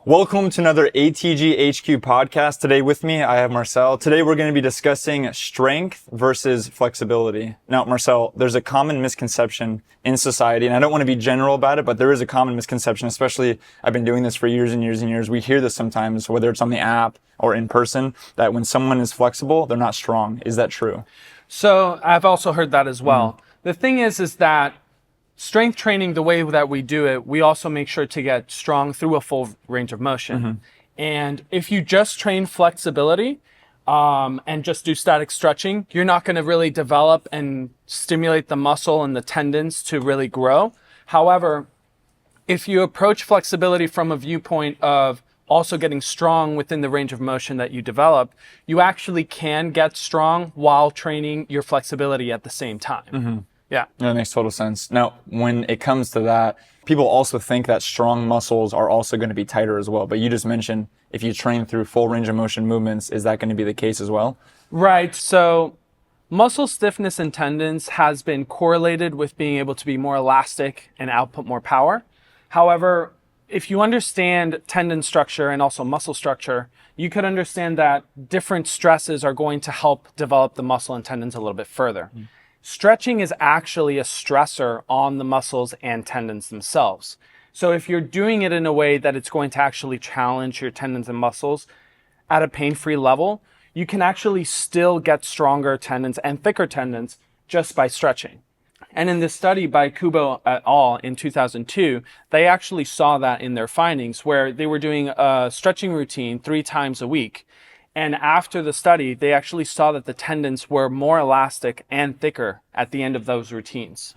Welcome to another ATG HQ podcast. Today with me, I have Marcel. Today we're going to be discussing strength versus flexibility. Now, Marcel, there's a common misconception in society, and I don't want to be general about it, but there is a common misconception, especially I've been doing this for years and years and years. We hear this sometimes, whether it's on the app or in person, that when someone is flexible, they're not strong. Is that true? So I've also heard that as well. The thing is that strength training, the way that we do it, we also make sure to get strong through a full range of motion. And if you just train flexibility and just do static stretching, you're not going to really develop and stimulate the muscle and the tendons to really grow. However, if you approach flexibility from a viewpoint of also getting strong within the range of motion that you develop, you actually can get strong while training your flexibility at the same time. Yeah. That makes total sense. Now, when it comes to that, people also think that strong muscles are also going to be tighter as well. But you just mentioned if you train through full range of motion movements, is that going to be the case as well? Right. So muscle stiffness in tendons has been correlated with being able to be more elastic and output more power. However, if you understand tendon structure and also muscle structure, you could understand that different stresses are going to help develop the muscle and tendons a little bit further. Stretching is actually a stressor on the muscles and tendons themselves. So if you're doing it in a way that it's going to actually challenge your tendons and muscles at a pain-free level, you can actually still get stronger tendons and thicker tendons just by stretching. And in this study by Kubo et al. In 2002, they actually saw that in their findings where they were doing a stretching routine 3 times a week. And after the study, they actually saw that the tendons were more elastic and thicker at the end of those routines.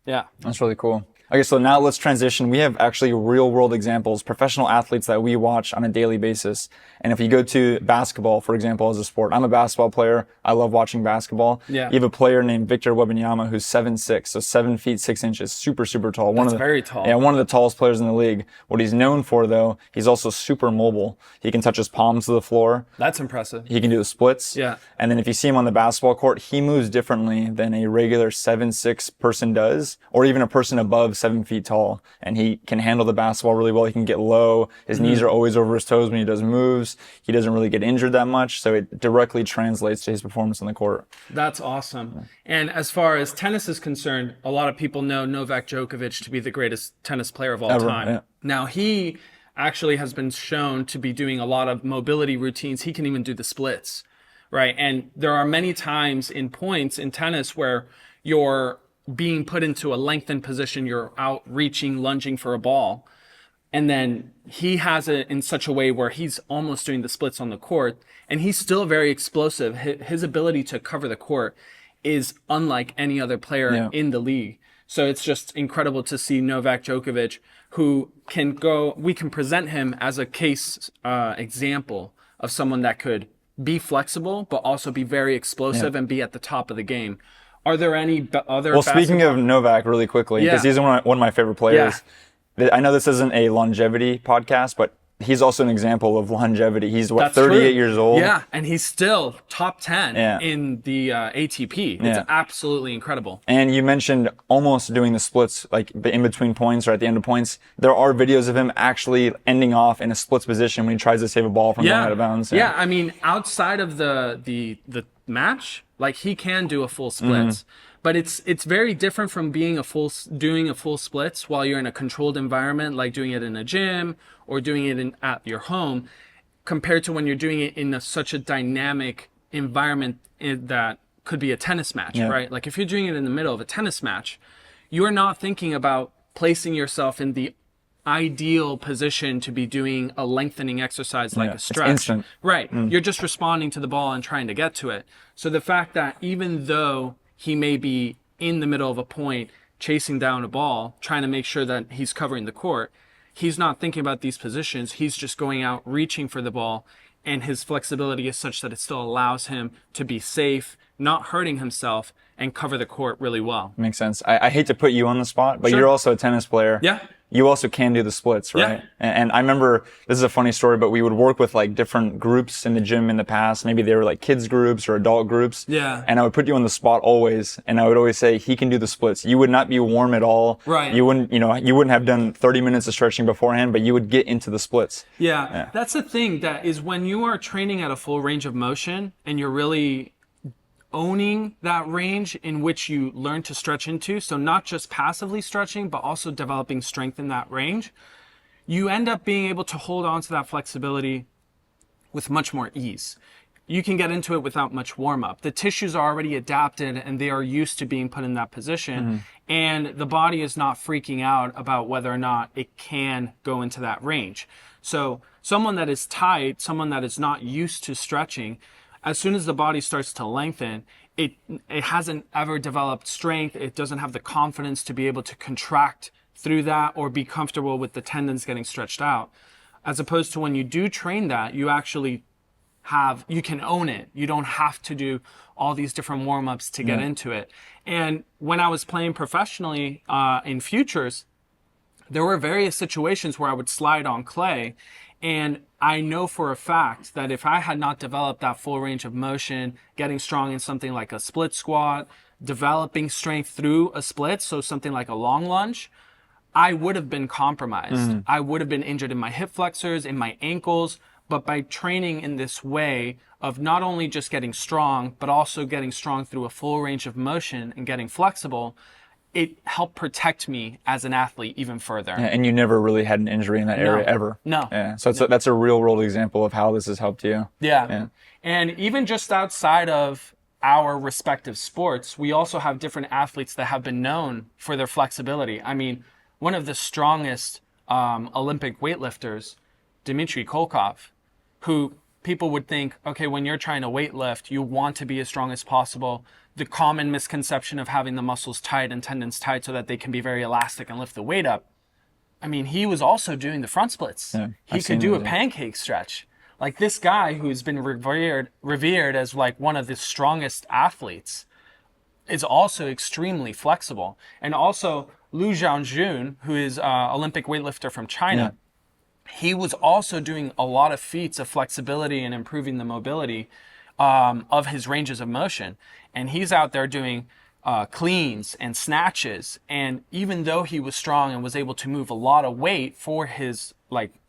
Yeah. That's really cool. Okay, so now let's transition. We have actually real world examples, professional athletes that we watch on a daily basis. And if you go to basketball, for example, as a sport, I'm a basketball player. I love watching basketball. Yeah. You have a player named Victor Wembanyama who's 7'6", so 7 feet 6 inches, super, super tall. That's very tall. Yeah, one of the tallest players in the league. What he's known for, though, he's also super mobile. He can touch his palms to the floor. That's impressive. He can do the splits. Yeah. And then if you see him on the basketball court, he moves differently than a regular 7'6" person does, or even a person above 7 feet tall. And he can handle the basketball really well. He can get low. His knees are always over his toes when he does moves. He doesn't really get injured that much. So it directly translates to his performance on the court. That's awesome. And as far as tennis is concerned, a lot of people know Novak Djokovic to be the greatest tennis player of all time. Yeah. Now, he actually has been shown to be doing a lot of mobility routines. He can even do the splits, right? And there are many times in points in tennis where you're being put into a lengthened position, you're out reaching, lunging for a ball. And then he has it in such a way where he's almost doing the splits on the court, and he's still very explosive. His ability to cover the court is unlike any other player in the league. So it's just incredible to see Novak Djokovic, who can go, we can present him as a case example of someone that could be flexible, but also be very explosive and be at the top of the game. Are there any other? Well, speaking of Novak really quickly, because he's one of my favorite players. I know this isn't a longevity podcast, but he's also an example of longevity. He's 38 years old? Yeah, and he's still top 10 in the ATP. It's absolutely incredible. And you mentioned almost doing the splits, like in between points or at the end of points. There are videos of him actually ending off in a splits position when he tries to save a ball from going out of bounds. Yeah, I mean, outside of the match, like he can do a full splits. But it's very different from doing a full splits while you're in a controlled environment, like doing it in a gym or doing it at your home, compared to when you're doing it in such a dynamic environment that could be a tennis match, right? Like if you're doing it in the middle of a tennis match, you're not thinking about placing yourself in the ideal position to be doing a lengthening exercise like a stretch. It's instant. Right. You're just responding to the ball and trying to get to it. So the fact that even though he may be in the middle of a point, chasing down a ball, trying to make sure that he's covering the court, he's not thinking about these positions. He's just going out, reaching for the ball, and his flexibility is such that it still allows him to be safe, not hurting himself, and cover the court really well. Makes sense. I hate to put you on the spot, but you're also a tennis player. Yeah. you also can do the splits, right? Yeah. And I remember, this is a funny story, but we would work with like different groups in the gym in the past. Maybe they were like kids groups or adult groups. Yeah. And I would put you on the spot always. And I would always say, he can do the splits. You would not be warm at all. Right. You wouldn't, you wouldn't have done 30 minutes of stretching beforehand, but you would get into the splits. Yeah. That's the thing, that is when you are training at a full range of motion and you're really owning that range in which you learn to stretch into, so not just passively stretching, but also developing strength in that range, you end up being able to hold on to that flexibility with much more ease. You can get into it without much warm-up. The tissues are already adapted and they are used to being put in that position, and the body is not freaking out about whether or not it can go into that range. So someone that is tight, someone that is not used to stretching, as soon as the body starts to lengthen, it hasn't ever developed strength. It doesn't have the confidence to be able to contract through that or be comfortable with the tendons getting stretched out. As opposed to when you do train that, you actually you can own it. You don't have to do all these different warm-ups to get into it. And when I was playing professionally in futures, there were various situations where I would slide on clay, and I know for a fact that if I had not developed that full range of motion, getting strong in something like a split squat, developing strength through a split, so something like a long lunge, I would have been compromised. I would have been injured in my hip flexors, in my ankles. But by training in this way of not only just getting strong, but also getting strong through a full range of motion and getting flexible, it helped protect me as an athlete even further. Yeah, and you never really had an injury in that area ever. No. Yeah. So that's a real world example of how this has helped you. Yeah. And even just outside of our respective sports, we also have different athletes that have been known for their flexibility. I mean, one of the strongest Olympic weightlifters, Dmitry Kolkov, who people would think, okay, when you're trying to weightlift, you want to be as strong as possible. The common misconception of having the muscles tight and tendons tight so that they can be very elastic and lift the weight up. I mean, he was also doing the front splits. Yeah, he could do a pancake stretch. Like, this guy who's been revered as like one of the strongest athletes is also extremely flexible. And also Lu Zhaojun, who is an Olympic weightlifter from China, he was also doing a lot of feats of flexibility and improving the mobility of his ranges of motion. And he's out there doing cleans and snatches. And even though he was strong and was able to move a lot of weight for his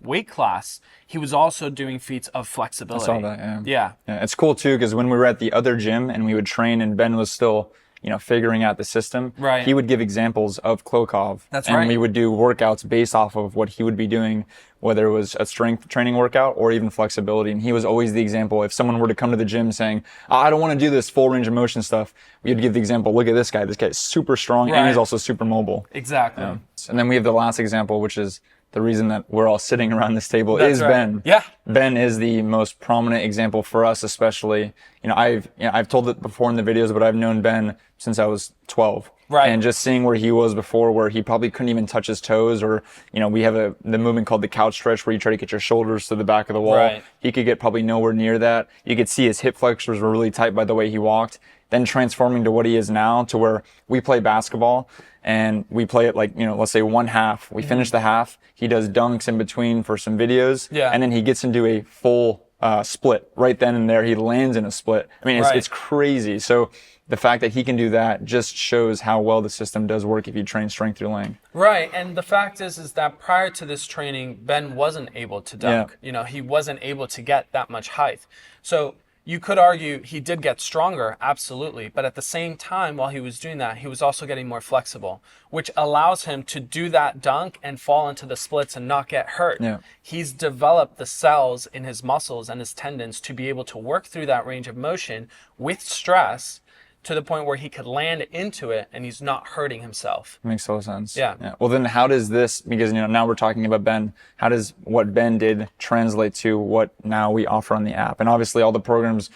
weight class, he was also doing feats of flexibility. I saw that, Yeah. It's cool too, because when we were at the other gym and we would train and Ben was still figuring out the system. Right. He would give examples of Klokov. That's and right. we would do workouts based off of what he would be doing, whether it was a strength training workout or even flexibility. And he was always the example. If someone were to come to the gym saying, I don't want to do this full range of motion stuff, we would give the example, look at this guy. This guy is super strong and he's also super mobile. Exactly. And then we have the last example, which is the reason that we're all sitting around this table. That's is right. Ben. Yeah. Ben is the most prominent example for us, especially. I've told it before in the videos, but I've known Ben since I was 12. Right. And just seeing where he was before, where he probably couldn't even touch his toes, or, we have the movement called the couch stretch where you try to get your shoulders to the back of the wall. Right. He could get probably nowhere near that. You could see his hip flexors were really tight by the way he walked. Then transforming to what he is now, to where we play basketball and we play it let's say one half. We finish the half. He does dunks in between for some videos. Yeah. And then he gets into a full split right then and there. He lands in a split. I mean, it's crazy. So the fact that he can do that just shows how well the system does work if you train strength through length. Right. And the fact is that prior to this training, Ben wasn't able to dunk. Yeah. He wasn't able to get that much height. So you could argue he did get stronger, absolutely. But at the same time, while he was doing that, he was also getting more flexible, which allows him to do that dunk and fall into the splits and not get hurt. Yeah. He's developed the cells in his muscles and his tendons to be able to work through that range of motion with stress to the point where he could land into it and he's not hurting himself. Makes total sense. Yeah. Well, then how does this, because now we're talking about Ben, how does what Ben did translate to what now we offer on the app? And obviously all the programs,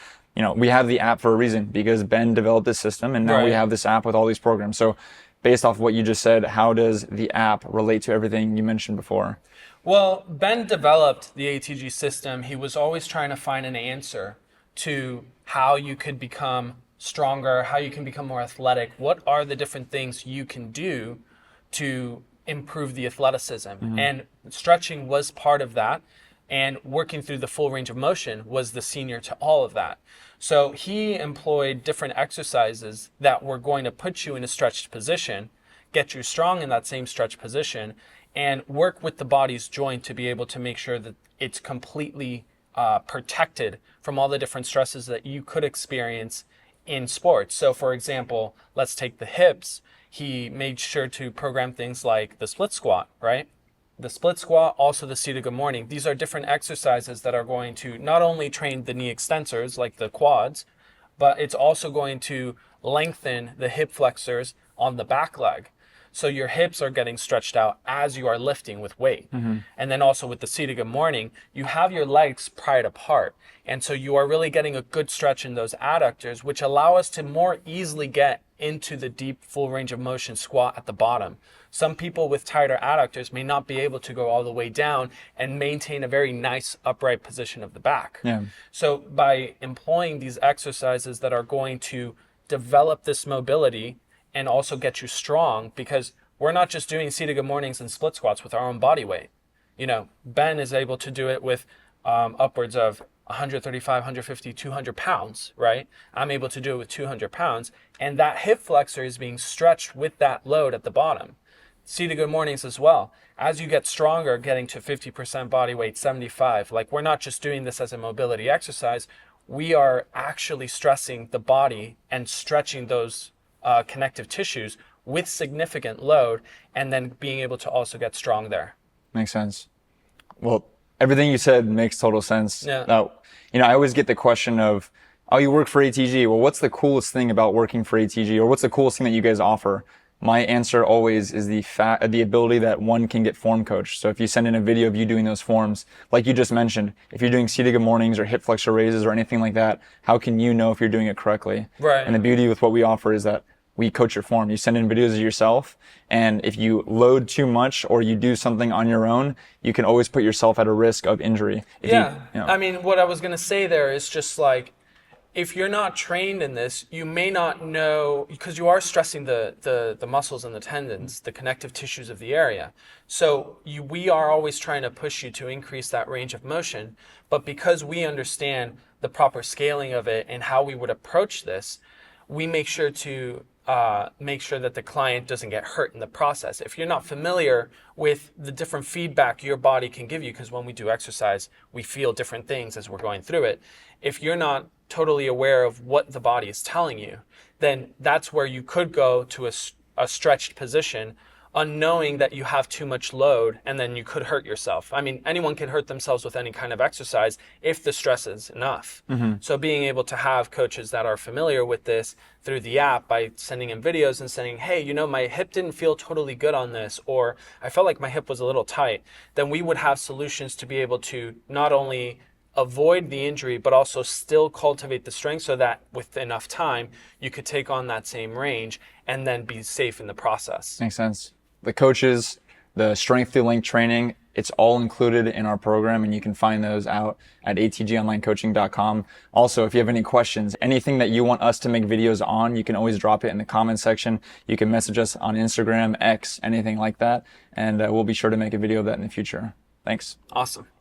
we have the app for a reason, because Ben developed this system and now we have this app with all these programs. So based off what you just said, how does the app relate to everything you mentioned before? Well, Ben developed the ATG system. He was always trying to find an answer to how you could become stronger, how you can become more athletic. What are the different things you can do to improve the athleticism. And stretching was part of that. And working through the full range of motion was the senior to all of that. So he employed different exercises that were going to put you in a stretched position, get you strong in that same stretched position, and work with the body's joint to be able to make sure that it's completely protected from all the different stresses that you could experience in sports. So for example, let's take the hips. He made sure to program things like the split squat, right? The split squat, also the seated good morning. These are different exercises that are going to not only train the knee extensors like the quads, but it's also going to lengthen the hip flexors on the back leg. So your hips are getting stretched out as you are lifting with weight. And then also with the seated good morning, you have your legs pried apart. And so you are really getting a good stretch in those adductors, which allow us to more easily get into the deep full range of motion squat at the bottom. Some people with tighter adductors may not be able to go all the way down and maintain a very nice upright position of the back. So by employing these exercises that are going to develop this mobility and also get you strong, because we're not just doing seated good mornings and split squats with our own body weight. You know, Ben is able to do it with upwards of 135, 150, 200 pounds, right? I'm able to do it with 200 pounds. And that hip flexor is being stretched with that load at the bottom. Seated good mornings as well. As you get stronger, getting to 50% body weight, 75, like we're not just doing this as a mobility exercise, we are actually stressing the body and stretching those connective tissues with significant load, and then being able to also get strong there. Makes sense. Well, everything you said makes total sense. Now, you know, I always get the question of, oh, you work for ATG. Well, what's the coolest thing about working for ATG, or what's the coolest thing that you guys offer? My answer always is the ability that one can get form coached. So if you send in a video of you doing those forms, like you just mentioned, if you're doing seated good mornings or hip flexor raises or anything like that, how can you know if you're doing it correctly? Right. And the beauty with what we offer is that we coach your form. You send in videos of yourself, and if you load too much or you do something on your own, you can always put yourself at a risk of injury. You know. I mean, what I was going to say there is just like, if you're not trained in this, you may not know, because you are stressing the muscles and the tendons, the connective tissues of the area. So we are always trying to push you to increase that range of motion. But because we understand the proper scaling of it and how we would approach this, we make sure to make sure that the client doesn't get hurt in the process. If you're not familiar with the different feedback your body can give you, because when we do exercise, we feel different things as we're going through it. If you're not totally aware of what the body is telling you, then that's where you could go to a stretched position, unknowing that you have too much load, and then you could hurt yourself. I mean, anyone can hurt themselves with any kind of exercise if the stress is enough. So being able to have coaches that are familiar with this through the app by sending in videos and saying, hey, you know, my hip didn't feel totally good on this, or I felt like my hip was a little tight, then we would have solutions to be able to not only avoid the injury, but also still cultivate the strength so that with enough time, you could take on that same range and then be safe in the process. Makes sense. The coaches, the strength through length training, it's all included in our program, and you can find those out at atgonlinecoaching.com. Also, if you have any questions, anything that you want us to make videos on, you can always drop it in the comment section. You can message us on Instagram, X, anything like that, and we'll be sure to make a video of that in the future. Thanks. Awesome.